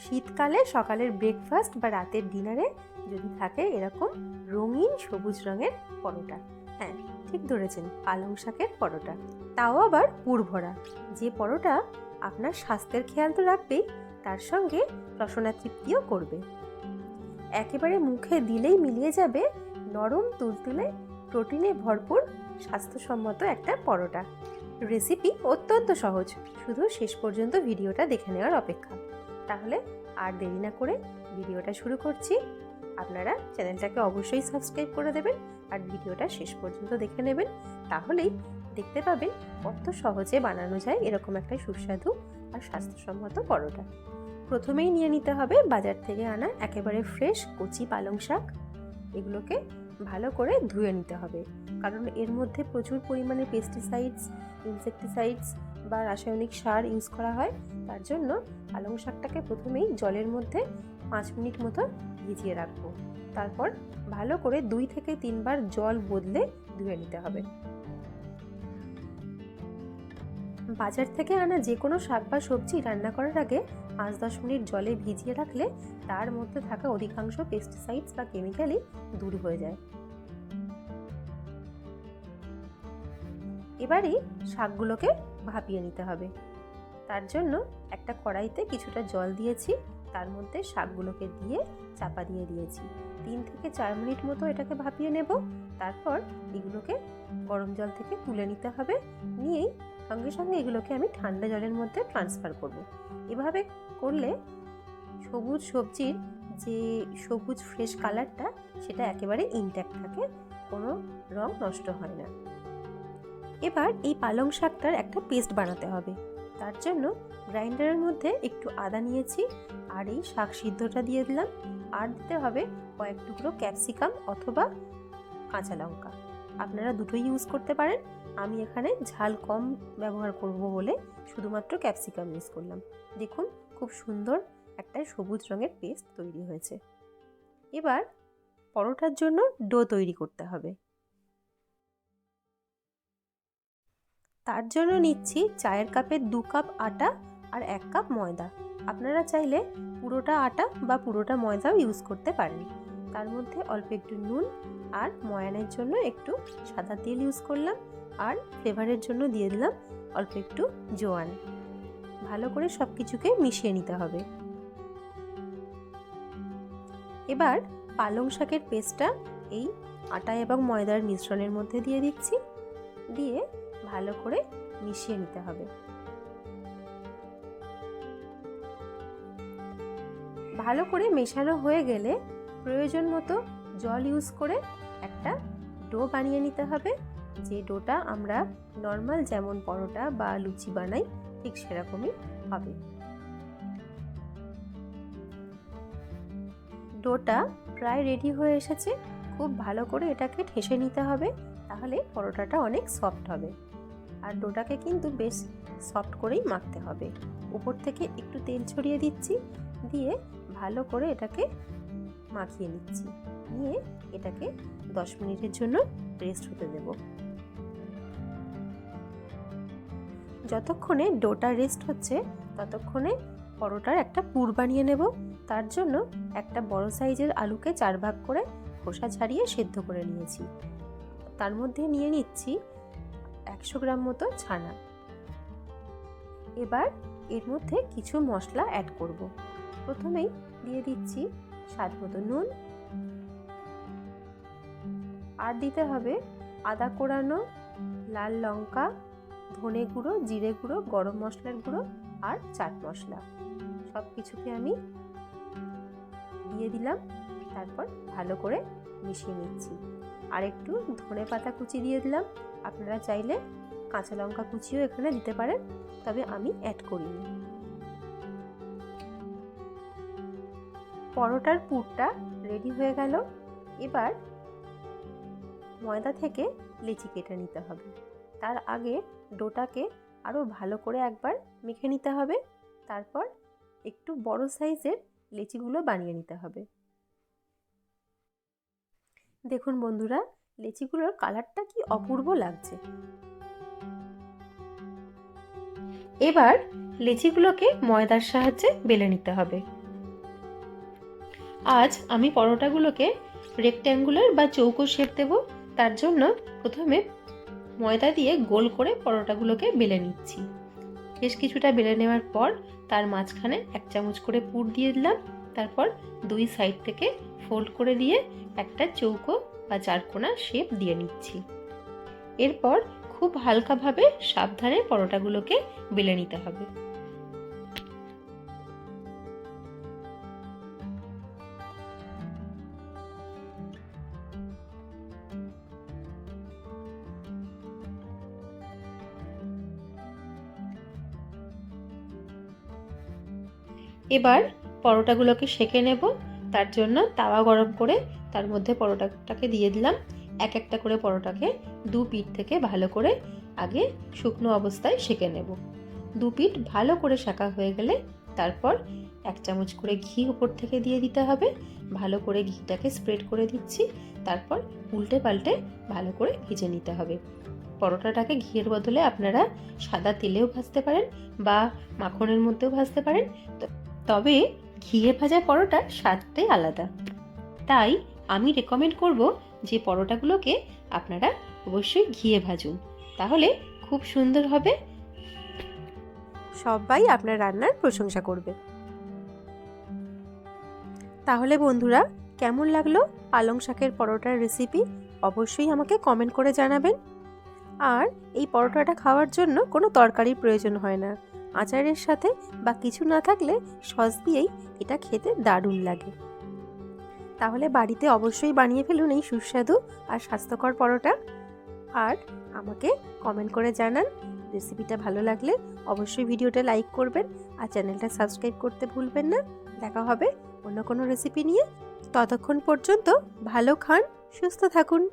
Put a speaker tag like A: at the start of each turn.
A: শীতকালে সকালের ব্রেকফাস্ট বা রাতের ডিনারে যদি থাকে এরকম রঙিন সবুজ রঙের পরোটা, হ্যাঁ ঠিক ধরেছেন, পালং শাকের পরোটা, তাও আবার পুর ভরা। যে পরোটা আপনার স্বাস্থ্যের খেয়াল তো রাখবেই, তার সঙ্গে রসনা তৃপ্তিও করবে। একেবারে মুখে দিলেই মিলিয়ে যাবে নরম তুলতুলে প্রোটিনে ভরপুর স্বাস্থ্যসম্মত একটা পরোটা। রেসিপি অত্যন্ত সহজ, শুধু শেষ পর্যন্ত ভিডিওটা দেখে নেওয়ার অপেক্ষা। তাহলে আর দেরি না করে ভিডিওটা শুরু করছি। আপনারা চ্যানেলটাকে অবশ্যই সাবস্ক্রাইব করে দেবেন আর ভিডিওটা শেষ পর্যন্ত দেখে নেবেন, তাহলেই দেখতে পাবেন কত সহজে বানানো যায় এরকম একটা সুস্বাদু আর স্বাস্থ্যসম্মত পরোটা। প্রথমেই নিয়ে নিতে হবে বাজার থেকে আনা একেবারে ফ্রেশ কচি পালং শাক। এগুলোকে ভালো করে ধুয়ে নিতে হবে, কারণ এর মধ্যে প্রচুর পরিমাণে পেস্টিসাইডস, ইনসেকটিসাইডস বা রাসায়নিক সার ইউজ করা হয়। তার জন্য পালং শাকটাকে প্রথমেই জলের মধ্যে 5 মিনিট মতো ভিজিয়ে রাখবো। তারপর ভালো করে 2 থেকে 3 বার জল বদলে ধুয়ে নিতে হবে। বাজার থেকে আনা যে কোনো শাক বা সবজি রান্না করার আগে 5-10 মিনিট জলে ভিজিয়ে রাখলে তার মধ্যে থাকা অধিকাংশ পেস্টিসাইডস বা কেমিক্যালই দূর হয়ে যায়। এবারই শাকগুলোকে ভাপিয়ে নিতে হবে। তার জন্য একটা কড়াইতে কিছুটা জল দিয়েছি, তার মধ্যে শাকগুলোকে দিয়ে চাপা দিয়ে দিয়েছি। 3 থেকে 4 মিনিট মতো এটাকে ভাপিয়ে নেব। তারপর এগুলোকে গরম জল থেকে তুলে নিতে হবে। নিয়েই সঙ্গে সঙ্গে এগুলোকে আমি ঠান্ডা জলের মধ্যে ট্রান্সফার করব। এভাবে করলে সবুজ সবজির যে সবুজ ফ্রেশ কালারটা সেটা একেবারে ইনট্যাক্ট থাকে, কোনো রং নষ্ট হয় না। এবার এই পালং শাকটার একটা পেস্ট বানাতে হবে। তার জন্য গ্রাইন্ডারের মধ্যে একটু আদা নিয়েছি আর এই শাক সিদ্ধটা দিয়ে দিলাম, আর দিতে হবে কয়েক টুকরো ক্যাপসিকাম অথবা কাঁচা লঙ্কা। আপনারা দুটোই ইউজ করতে পারেন। আমি এখানে ঝাল কম ব্যবহার করব বলে শুধুমাত্র ক্যাপসিকাম ইউজ করলাম। দেখুন খুব সুন্দর একটা সবুজ রঙের পেস্ট তৈরি হয়েছে। এবার পরোটার জন্য ডো তৈরি করতে হবে। তার জন্য নিচ্ছি চায়ের কাপের 2 কাপ আটা আর 1 কাপ ময়দা। আপনারা চাইলে পুরোটা আটা বা পুরোটা ময়দাও ইউজ করতে পারেন। তার মধ্যে অল্প একটু নুন আর ময়ানের জন্য একটু সাদা তেল ইউজ করলাম, আর ফ্লেভারের জন্য দিয়ে দিলাম অল্প একটু জোয়ান। ভালো করে সব কিছুকে মিশিয়ে নিতে হবে। এবার পালং শাকের পেস্টটা এই আটা এবং ময়দার মিশ্রণের মধ্যে দিয়ে দিচ্ছি, দিয়ে ভালো করে মিশিয়ে নিতে হবে। ভালো করে মেশানো হয়ে গেলে প্রয়োজন মতো জল ইউজ করে একটা ডো বানিয়ে নিতে হবে। যে ডোটা আমরা নর্মাল যেমন পরোটা বা লুচি বানাই ঠিক সেরকমই হবে। ডোটা প্রায় রেডি হয়ে এসেছে। খুব ভালো করে এটাকে ঠেসে নিতে হবে, তাহলে পরোটাটা অনেক সফট হবে। আর ডোটাকে কিন্তু বেশ সফট করেই মাখতে হবে। উপর থেকে একটু তেল ছড়িয়ে দিচ্ছি, দিয়ে ভালো করে এটাকে মাখিয়ে নিচ্ছি। নিয়ে এটাকে 10 মিনিটের জন্য রেস্ট হতে দেব। যতক্ষণে ডোটা রেস্ট হচ্ছে ততক্ষণে পরোটার একটা পুর বানিয়ে নেব। তার জন্য একটা বড় সাইজের আলুকে 4 ভাগ করে খোসা ছাড়িয়ে সেদ্ধ করে নিয়েছি। তার মধ্যে নিয়ে নিচ্ছি 100 গ্রাম মতো ছানা। এবার এর মধ্যে কিছু মশলা অ্যাড করব। প্রথমেই দিয়ে দিচ্ছি স্বাদ মতো নুন, আর দিতে হবে আদা কোড়ানো, লাল লঙ্কা, ধনে গুঁড়ো, জিরে গুঁড়ো, গরম মশলার গুঁড়ো আর চাট মশলা। সব কিছুকে আমি দিয়ে দিলাম। তারপর ভালো করে মিশিয়ে নিচ্ছি। আর একটু ধনে পাতা কুচি দিয়ে দিলাম। আপনারা চাইলে কাঁচা লঙ্কা কুচিও এখানে দিতে পারেন, তবে আমি অ্যাড করিনি। পরোটার পুরটা রেডি হয়ে গেল। এবার ময়দা থেকে লেচি কেটে নিতে হবে। তার আগে ডোটাকে আরও ভালো করে একবার মেখে নিতে হবে। তারপর একটু বড় সাইজের লেচিগুলো বানিয়ে নিতে হবে। দেখুন বন্ধুরা, লেচিগুলোর কালারটা কি অপূর্ব লাগছে। এবার লেচিগুলোকে ময়দার সাহায্যে বেলে নিতে হবে। আজ আমি পরোটাগুলোকে রেক্ট্যাঙ্গুলার বা চৌকো শেপ দেব। তার জন্য প্রথমে ময়দা দিয়ে গোল করে পরোটাগুলোকে বেলে নিচ্ছি। বেশ কিছুটা বেলে নেওয়ার পর তার মাঝখানে 1 চামচ করে পুর দিয়ে দিলাম। তারপর 2 সাইড থেকে ফোল্ড করে দিয়ে একটা চৌকো বা চারকোনা শেপ দিয়ে নিচ্ছি। এরপর খুব হালকাভাবে সাবধানে পরোটাগুলোকে বেলে নিতে হবে। এবার পরোটাগুলোকে সেঁকে নেব। তার জন্য তাওয়া গরম করে তার মধ্যে পরোটাটাকে দিয়ে দিলাম। এক একটা করে পরোটাকে 2 পিঠ থেকে ভালো করে আগে শুকনো অবস্থায় সেঁকে নেব। 2 পিঠ ভালো করে সেঁকা হয়ে গেলে তারপর 1 চামচ করে ঘি উপর থেকে দিয়ে দিতে হবে। ভালো করে ঘিটাকে স্প্রেড করে দিচ্ছি। তারপর উল্টে পাল্টে ভালো করে ভেজে নিতে হবে। পরোটাটাকে ঘিয়ের বদলে আপনারা সাদা তেলেও ভাজতে পারেন বা মাখনের মধ্যেও ভাজতে পারেন। তবে ঘিয়ে ভাজা পরোটার স্বাদটাই আলাদা। তাই আমি রেকমেন্ড করব যে পরোটাগুলোকে আপনারা অবশ্যই ঘিয়ে ভাজুন, তাহলে খুব সুন্দর হবে। সবাই আপনার রান্নার প্রশংসা করবে। তাহলে বন্ধুরা, কেমন লাগলো পালং শাকের পরোটার রেসিপি অবশ্যই আমাকে কমেন্ট করে জানাবেন। আর এই পরোটাটা খাওয়ার জন্য কোনো তরকারির প্রয়োজন হয় না। আচারের সাথে বা কিছু না থাকলে সস দিয়েই এটা খেতে দারুণ লাগে। তাহলে বাড়িতে অবশ্যই বানিয়ে ফেলুন এই সুস্বাদু আর স্বাস্থ্যকর পরোটা। আর আমাকে কমেন্ট করে জানান। রেসিপিটা ভালো লাগলে অবশ্যই ভিডিওটা লাইক করবেন আর চ্যানেলটা সাবস্ক্রাইব করতে ভুলবেন না। দেখা হবে অন্য কোনো রেসিপি নিয়ে। ততক্ষণ পর্যন্ত ভালো খান, সুস্থ থাকুন।